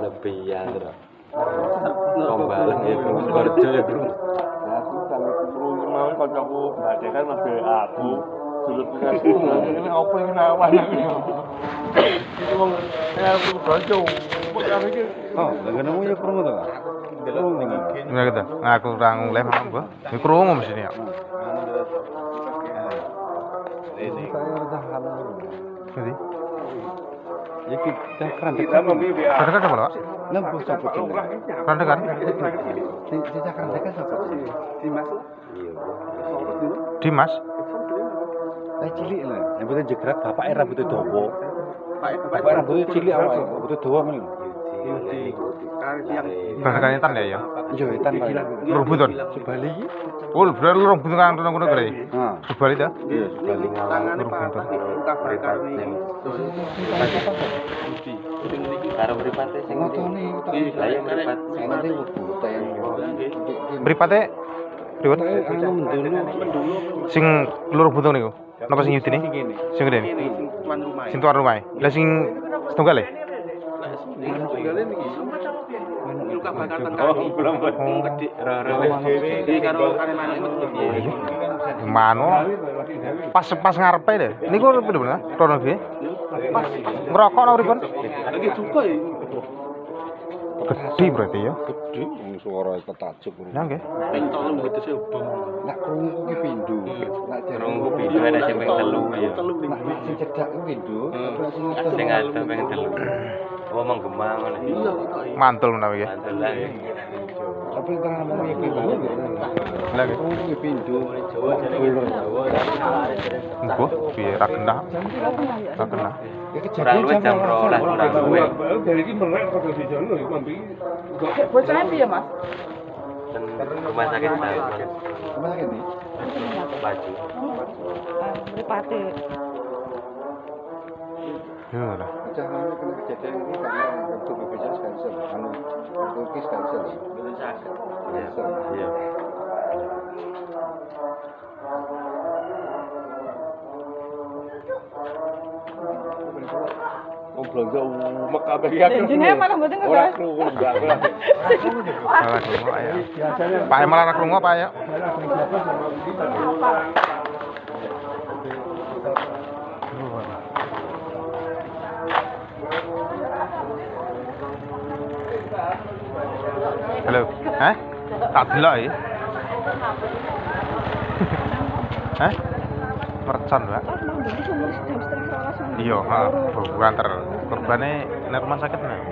Nepian to. Kombalan ya kerja ya, Bro. Aku kalau kru mau kancaku badhe kan mobil aku. Dulu ini apa yang nawan aku. Itu wong aku kanca. Oh, lagi nemu ya krungu to. Gimana gitu? Nah, aku kurang lem apa gua? Ini kerungu mesin ya. Ini saya udah halal. Jadi, Ya kita kerandek. Kita memilih ada kan apa, Pak? Lembu sapa ki? Ada kan? Kita kerandek sapa ki? Dimas. Cilik lah. Yang penting jegrak bapak era rambutnya dawa. Bapak rambutnya cilik awak, rambutnya dawa men. Bahkan tan ya ya. Iya, etan Pak. Rumbutan. Sebali iki. Oh, bener lu rumbutan kan ngono kere. Heeh. Sebalik ta? Iya, sebali. Rumbutan. Karo mripate sing Motone Lah ya mripat sing ngene webuta yang Mripate riwet anu mendulu. sing loro butung niku. Napa sing yudine? Sing gede. Sing tuan rumah. Lah sing setunggal e? Mano pas ngarepe deh. Niku bener-bener rono piye? Pas ngerokok nang pripun? Lagi juga ya. Gede berarti ya. Gede wong swara ketajuk. Ya nggih. Pentol gitu sih bom. Nak krungu ki pindho. Nak Krungu pindho ana sing ping 3 ya. Nak sing cedak ki pindho, tapi sing Sing ada ping 3. Apa menggema ngono. Mantul menawi nggih. Mantelan ya. tapi kan ngomong iki pindho. Lah nggih. Krungu ki pindho. Mbah, piye ra kena. Ra kena. Ya Kurang luwih jam 12 kurang luwih. Dari iki merek kok di jono iku ambil. Bocahnya piye, Mas? Rumah sakit Salman. Mana kene? Baju. Mripate. Ya lah. Jangan kena kejadian ini karena waktu BPJS cancel, anu Turkis cancel. Iya. Iya. Wong belanja umek kabeh iki aku. Jenenge malah mboten kok. Ora krungu enggak. Malah krungu ayo. Pak malah ra krungu apa ya? Halo. Hah? Tak delok ya. Hah? Mercon, Pak. Iya, heeh. Bukan ter korbane nek rumah sakit nah.